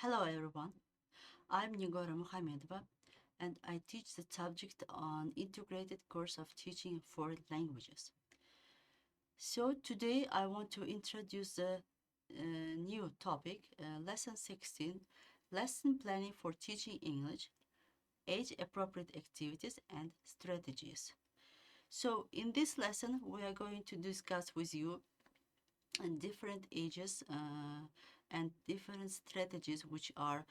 Hello everyone, I'm Nigora Muxamedova and I teach the subject on integrated course of teaching foreign languages. So today I want to introduce a new topic, lesson 16, lesson planning for teaching English, age appropriate activities and strategies. So in this lesson we are going to discuss with you different ages and different strategies which are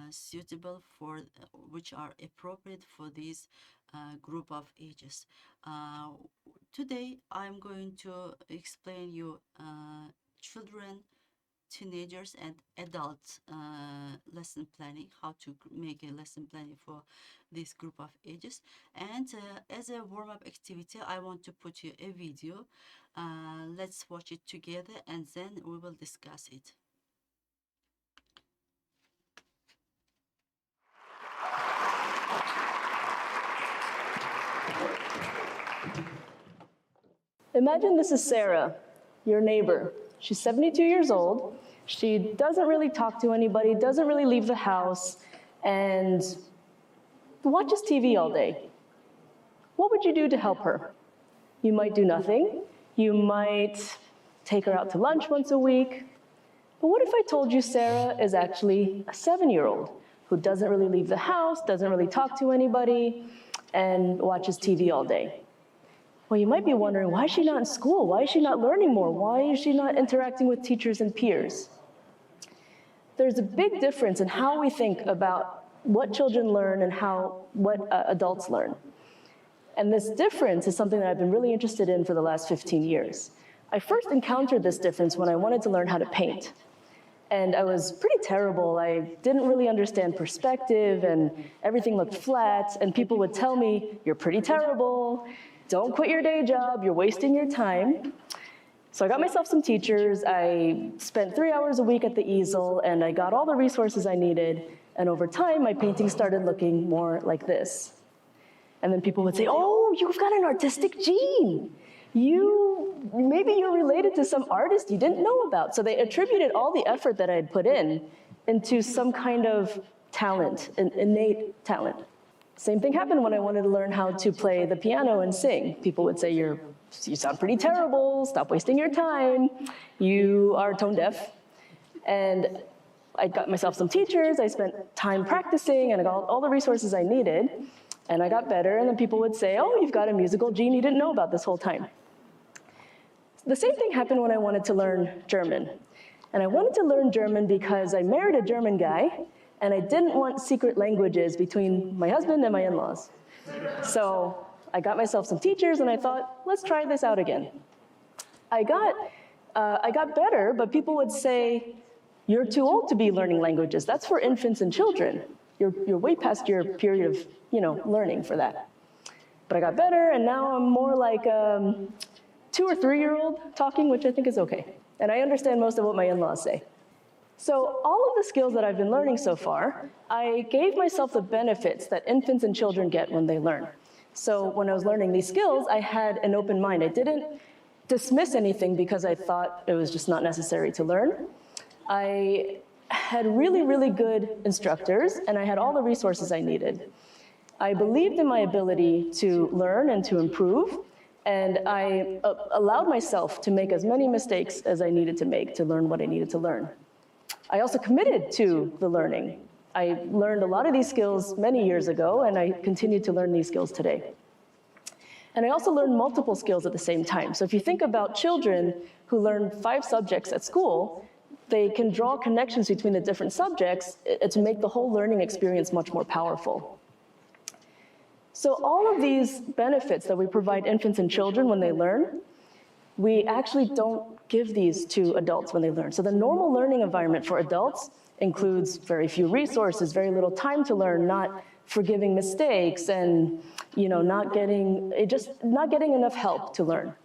suitable for which are appropriate for this group of ages. Today I'm going to explain you children, teenagers and adults lesson planning, how to make a lesson planning for this group of ages. And as a warm-up activity I want to put you a video. Let's watch it together and then we will discuss it. Imagine this is Sarah, your neighbor. She's 72 years old. She doesn't really talk to anybody, doesn't really leave the house, and watches TV all day. What would you do to help her? You might do nothing. You might take her out to lunch once a week. But what if I told you Sarah is actually a 7-year-old who doesn't really leave the house, doesn't really talk to anybody, and watches TV all day? Well, you might be wondering, why is she not in school? Why is she not learning more? Why is she not interacting with teachers and peers? There's a big difference in how we think about what children learn and what adults learn. And this difference is something that I've been really interested in for the last 15 years. I first encountered this difference when I wanted to learn how to paint. And I was pretty terrible. I didn't really understand perspective, and everything looked flat, and people would tell me, "You're pretty terrible. Don't quit your day job, you're wasting your time." So I got myself some teachers, I spent 3 hours a week at the easel, and I got all the resources I needed, and over time, my painting started looking more like this. And then people would say, "Oh, you've got an artistic gene. Maybe you're related to some artist you didn't know about." So they attributed all the effort that I had put in into some kind of talent, an innate talent. Same thing happened when I wanted to learn how to play the piano and sing. People would say, you sound pretty terrible, stop wasting your time, you are tone deaf. And I got myself some teachers, I spent time practicing, and I got all the resources I needed, and I got better, and then people would say, "Oh, you've got a musical gene you didn't know about this whole time." The same thing happened when I wanted to learn German. And I wanted to learn German because I married a German guy, and I didn't want secret languages between my husband and my in-laws. So I got myself some teachers, and I thought, let's try this out again. I got better, but people would say, "You're too old to be learning languages. That's for infants and children. You're way past your period of, learning for that." But I got better, and now I'm more like 2 or 3-year-old talking, which I think is okay. And I understand most of what my in-laws say. So all of the skills that I've been learning so far, I gave myself the benefits that infants and children get when they learn. So when I was learning these skills, I had an open mind. I didn't dismiss anything because I thought it was just not necessary to learn. I had really, really good instructors, and I had all the resources I needed. I believed in my ability to learn and to improve, and I allowed myself to make as many mistakes as I needed to make to learn what I needed to learn. I also committed to the learning. I learned a lot of these skills many years ago, and I continue to learn these skills today. And I also learned multiple skills at the same time. So if you think about children who learn 5 subjects at school, they can draw connections between the different subjects to make the whole learning experience much more powerful. So all of these benefits that we provide infants and children when they learn, we actually don't give these to adults when they learn. So the normal learning environment for adults includes very few resources, very little time to learn, not forgiving mistakes, and not getting enough help to learn.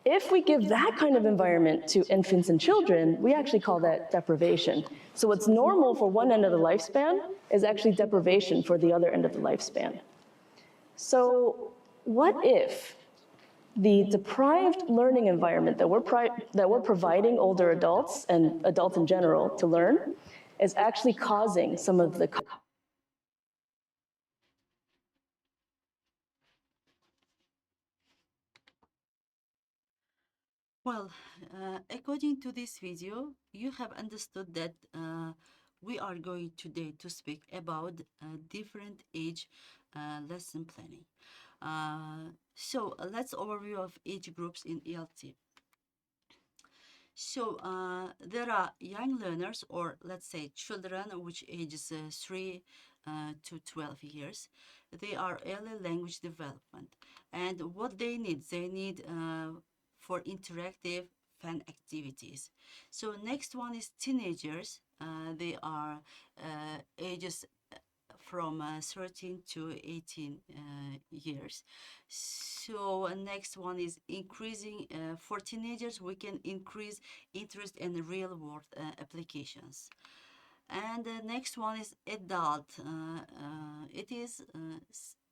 If we give that kind of environment to infants and children, we actually call that deprivation. So what's normal for one end of the lifespan is actually deprivation for the other end of the lifespan. So what if The deprived learning environment that we're providing older adults and adults in general to learn is actually causing some of the Well, according to this video, you have understood that we are going today to speak about different age lesson planning. So let's overview of age groups in ELT. So there are young learners, or let's say children, which ages 3 to 12 years. They are early language development, and what they need for interactive fun activities. So next one is teenagers. They are ages from 13 to 18 years. So next one is increasing for teenagers. We can increase interest in real world applications. And the next one is adult. It is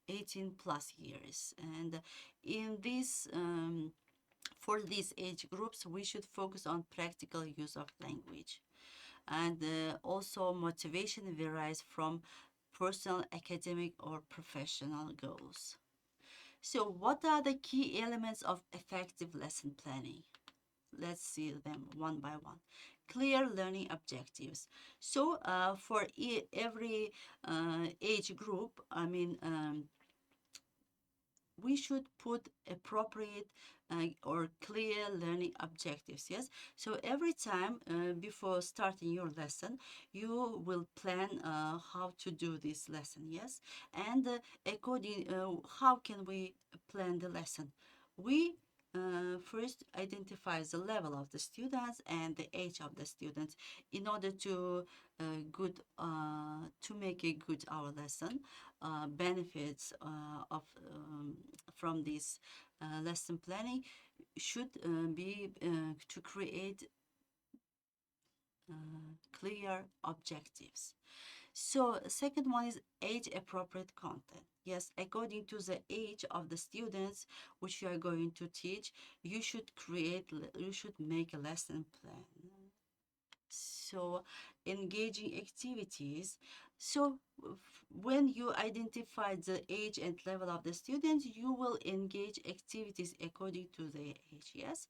18 plus years. And in this for these age groups, we should focus on practical use of language. And also motivation varies from personal, academic, or professional goals. So what are the key elements of effective lesson planning? Let's see them one by one. Clear learning objectives. So for every age group, we should put appropriate or clear learning objectives. Yes, so every time before starting your lesson, you will plan how to do this lesson. Yes, and according how can we plan the lesson? We first identify the level of the students and the age of the students in order to to make a good our lesson. Benefits of from this lesson planning should be to create clear objectives. So second one is age appropriate content. Yes, according to the age of the students which you are going to teach, you should make a lesson plan. So engaging activities. So when you identify the age and level of the students, you will engage activities according to their age. Yes.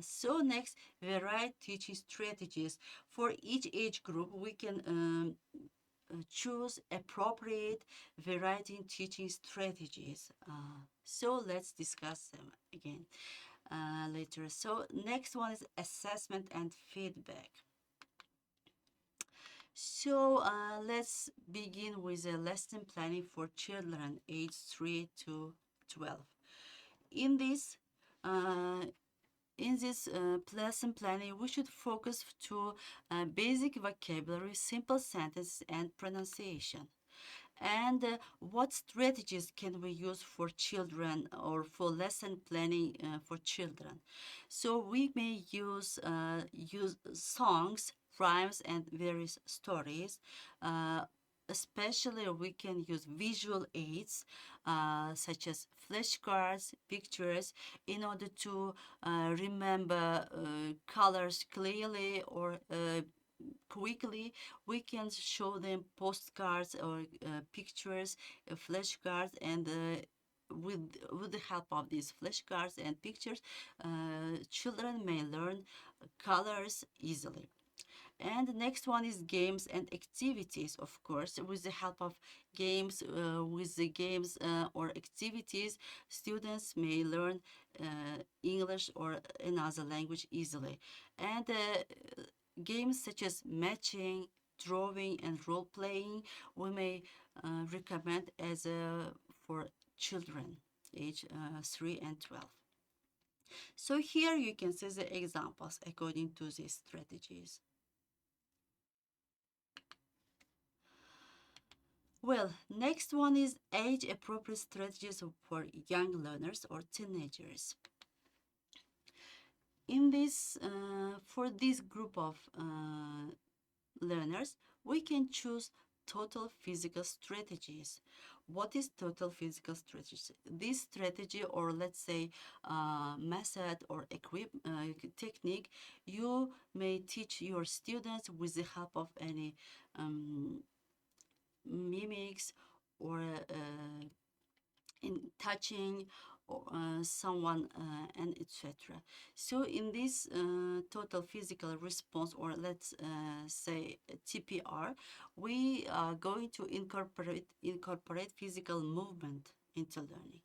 So next, varied teaching strategies. For each age group, we can choose appropriate variety in teaching strategies. So let's discuss them again later. So next one is assessment and feedback. So let's begin with a lesson planning for children aged 3 to 12. In this uh, lesson planning, we should focus to basic vocabulary, simple sentences, and pronunciation. And what strategies can we use for children or for lesson planning for children? So we may use songs, rhymes, and various stories. Especially, we can use visual aids such as flashcards, pictures, in order to remember colors clearly or quickly. We can show them postcards or pictures, flashcards, and with the help of these flashcards and pictures, children may learn colors easily. And the next one is games and activities, of course. With the help of games, or activities, students may learn English or another language easily. And games such as matching, drawing, and role playing, we may recommend as for children age 3 and 12. So here you can see the examples according to these strategies. Well, next one is age appropriate strategies for young learners or teenagers. In this, for this group of learners, we can choose total physical strategies. What is total physical strategy? This strategy, or let's say method or technique, you may teach your students with the help of any mimics or in touching or someone and etc. So in this total physical response, or let's say TPR, we are going to incorporate physical movement into learning.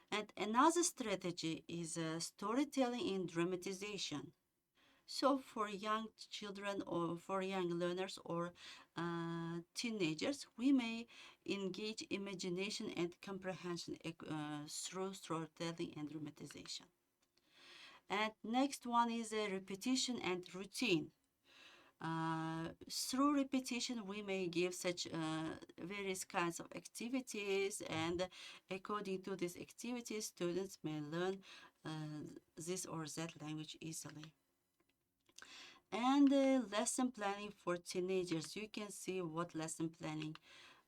And another strategy is storytelling and dramatization. So for young children or for young learners or teenagers, we may engage imagination and comprehension through storytelling and dramatization. And next one is repetition and routine. Through repetition, we may give such various kinds of activities, and according to these activities, students may learn this or that language easily. And lesson planning for teenagers. You can see what lesson planning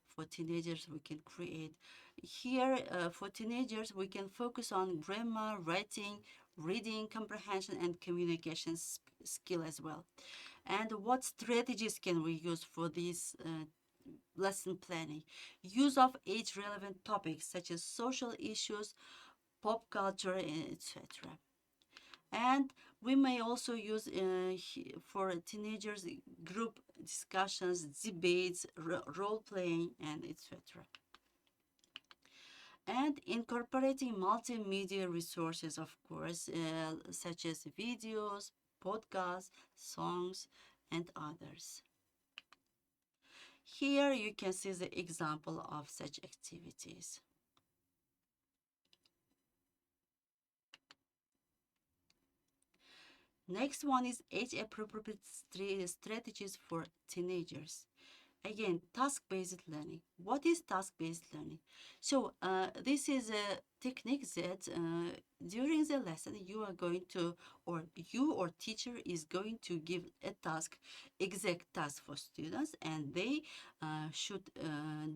for teenagers we can create. Here, for teenagers, we can focus on grammar, writing, reading, comprehension, and communication skill as well. And what strategies can we use for this lesson planning? Use of age-relevant topics such as social issues, pop culture, etc. And we may also use for teenagers group discussions, debates, role playing, and etc. And incorporating multimedia resources, of course, such as videos, podcasts, songs, and others. Here you can see the example of such activities. Next one is age-appropriate strategies for teenagers. Again, task-based learning. What is task-based learning? So this is a technique that during the lesson you are going to, or you or teacher is going to give a task, exact task for students, and they should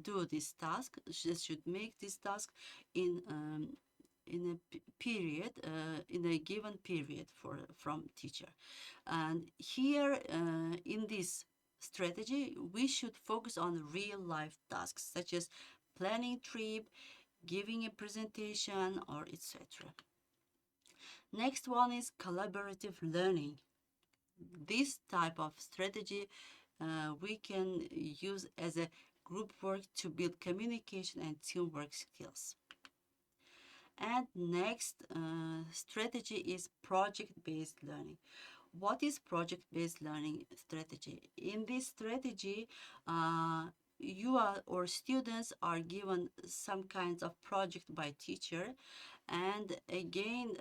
do this task. They should make this task in a period, in a given period from teacher. And here in this strategy, we should focus on real life tasks such as planning trip, giving a presentation, or etc. Next one is collaborative learning. This type of strategy we can use as a group work to build communication and teamwork skills. And next strategy is project-based learning. What is project-based learning strategy? In this strategy, you are or students are given some kinds of project by teacher, and again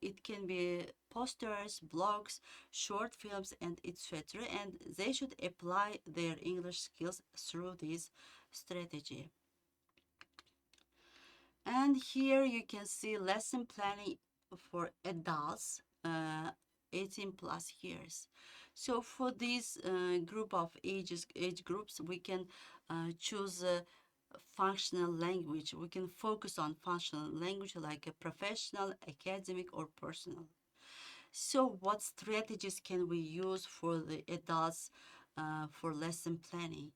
it can be posters, blogs, short films, and etc. And they should apply their English skills through this strategy. And here you can see lesson planning for adults 18 plus years. So for this group of age groups, we can choose a functional language. We can focus on functional language like a professional, academic, or personal. So what strategies can we use for the adults for lesson planning?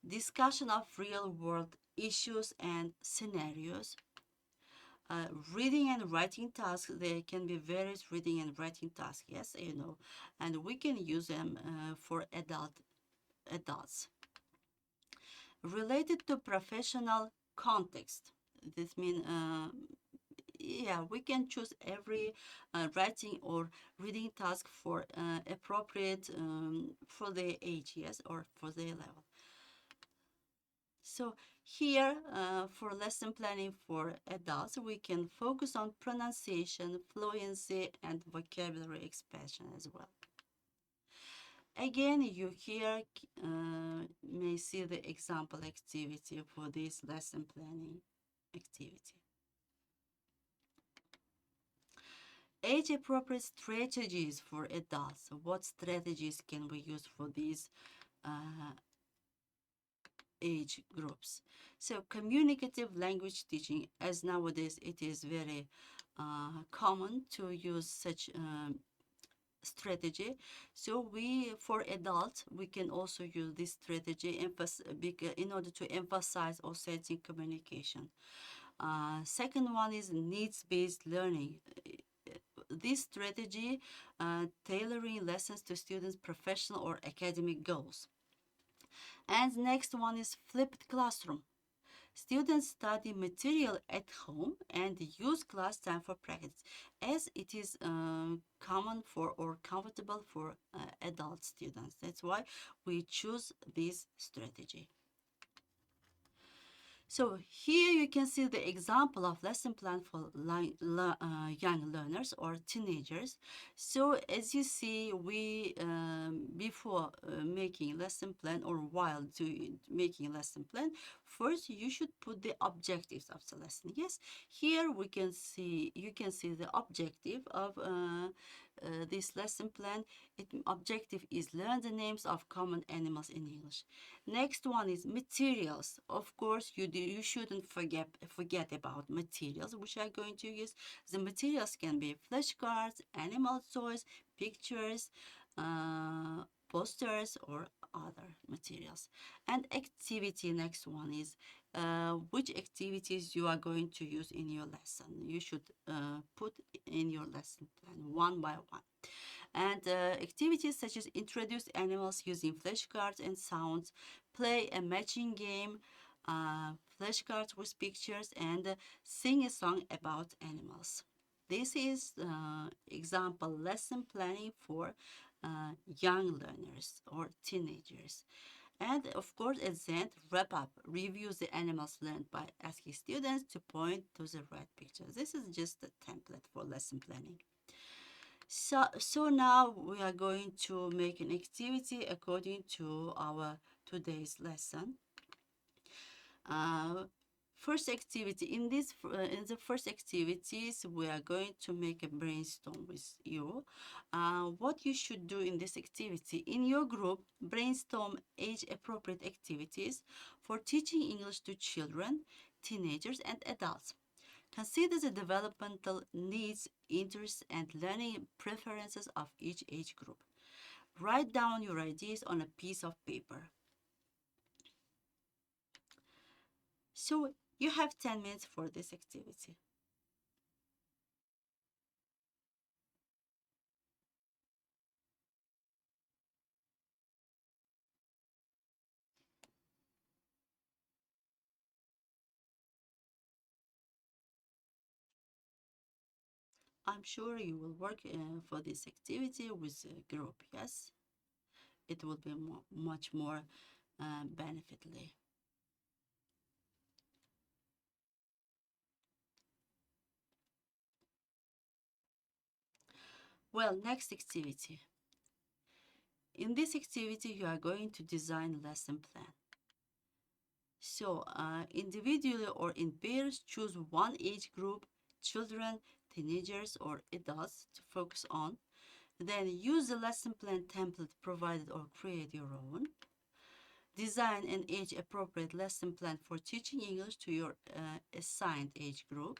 Discussion of real world issues and scenarios. Reading and writing tasks, there can be various reading and writing tasks, yes, and we can use them for adults. Related to professional context, this means, yeah, we can choose every writing or reading task for appropriate for their age, yes, or for their level. So here, for lesson planning for adults, we can focus on pronunciation, fluency, and vocabulary expansion as well. Again, you here may see the example activity for this lesson planning activity. Age-appropriate strategies for adults. What strategies can we use for these age groups. So communicative language teaching, as nowadays it is very common to use such strategy. So we, for adults, we can also use this strategy in order to emphasize authentic communication. Second one is needs-based learning. This strategy tailoring lessons to students' professional or academic goals. And next one is flipped classroom. Students study material at home and use class time for practice, as it is common for or comfortable for adult students. That's why we choose this strategy. So here you can see the example of lesson plan for young learners or teenagers. So as you see, we before making lesson plan or while making lesson plan, first you should put the objectives of the lesson. Yes, here you can see the objective of this lesson plan. Objective is learn the names of common animals in English. Next one is materials. Of course, you shouldn't forget about materials which are going to use. The materials can be flashcards, animal toys, pictures, posters, or other materials. And activity, next one is which activities you are going to use in your lesson. You should put in your lesson plan one by one. And activities such as introduce animals using flashcards and sounds, play a matching game, flashcards with pictures, and sing a song about animals. This is example lesson planning for young learners or teenagers. And of course, at the end, wrap up, review the animals learned by asking students to point to the right picture. This is just a template for lesson planning. So now we are going to make an activity according to our today's lesson. First activity, in the first activities, we are going to make a brainstorm with you. What you should do in this activity, in your group, brainstorm age appropriate activities for teaching English to children, teenagers, and adults. Consider the developmental needs, interests, and learning preferences of each age group. Write down your ideas on a piece of paper. So you have 10 minutes for this activity. I'm sure you will work for this activity with a group, yes? It will be much more benefitly. Well, next activity. In this activity, you are going to design a lesson plan. So, individually or in pairs, choose one age group, children, teenagers, or adults to focus on. Then use the lesson plan template provided or create your own. Design an age-appropriate lesson plan for teaching English to your assigned age group.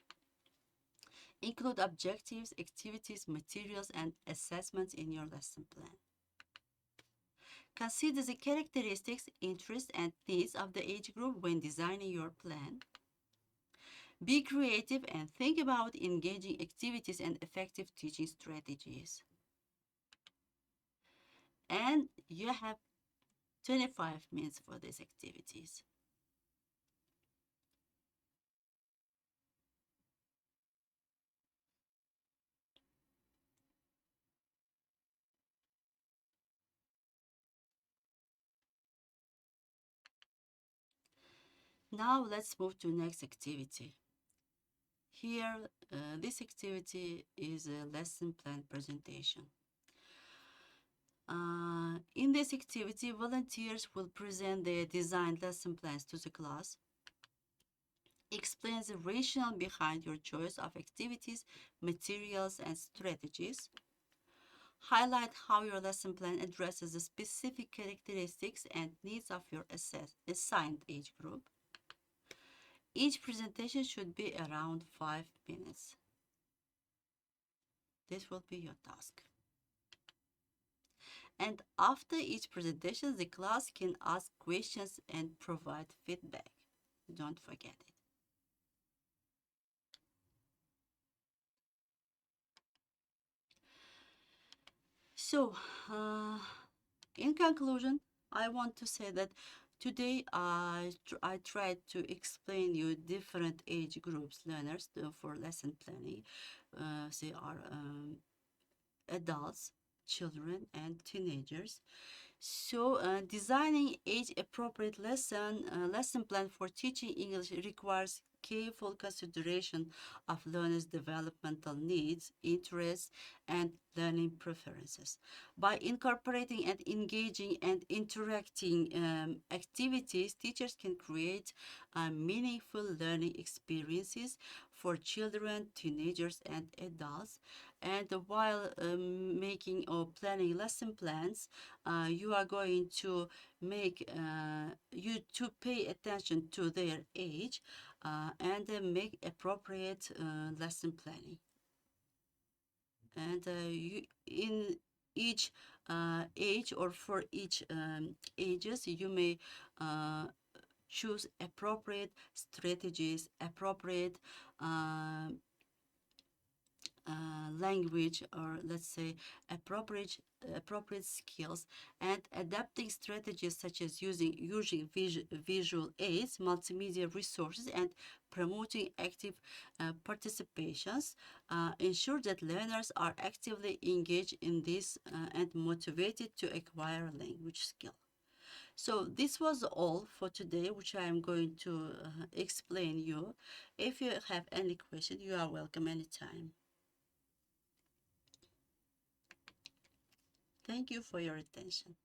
Include objectives, activities, materials, and assessments in your lesson plan. Consider the characteristics, interests, and needs of the age group when designing your plan. Be creative and think about engaging activities and effective teaching strategies. And you have 25 minutes for these activities. Now let's move to next activity. Here, this activity is a lesson plan presentation. In this activity, volunteers will present their designed lesson plans to the class. Explain the rationale behind your choice of activities, materials, and strategies. Highlight how your lesson plan addresses the specific characteristics and needs of your assigned age group. Each presentation should be around 5 minutes. This will be your task. And after each presentation, the class can ask questions and provide feedback. Don't forget it. So, in conclusion, I want to say that today I tried to explain you different age groups learners for lesson planning. They are adults, children, and teenagers. So, designing age-appropriate lesson plan for teaching English requires careful consideration of learners' developmental needs, interests, and learning preferences. By incorporating and engaging and interacting activities, teachers can create meaningful learning experiences for children, teenagers, and adults. And while making or planning lesson plans, you are going to make you to pay attention to their age and make appropriate lesson planning. And you in each age or for each ages, you may choose appropriate strategies, appropriate language, or let's say appropriate skills, and adapting strategies such as using visual aids, multimedia resources, and promoting active participations ensure that learners are actively engaged in this and motivated to acquire language skill. So this was all for today, which I am going to explain you. If you have any question, you are welcome anytime. Thank you for your attention.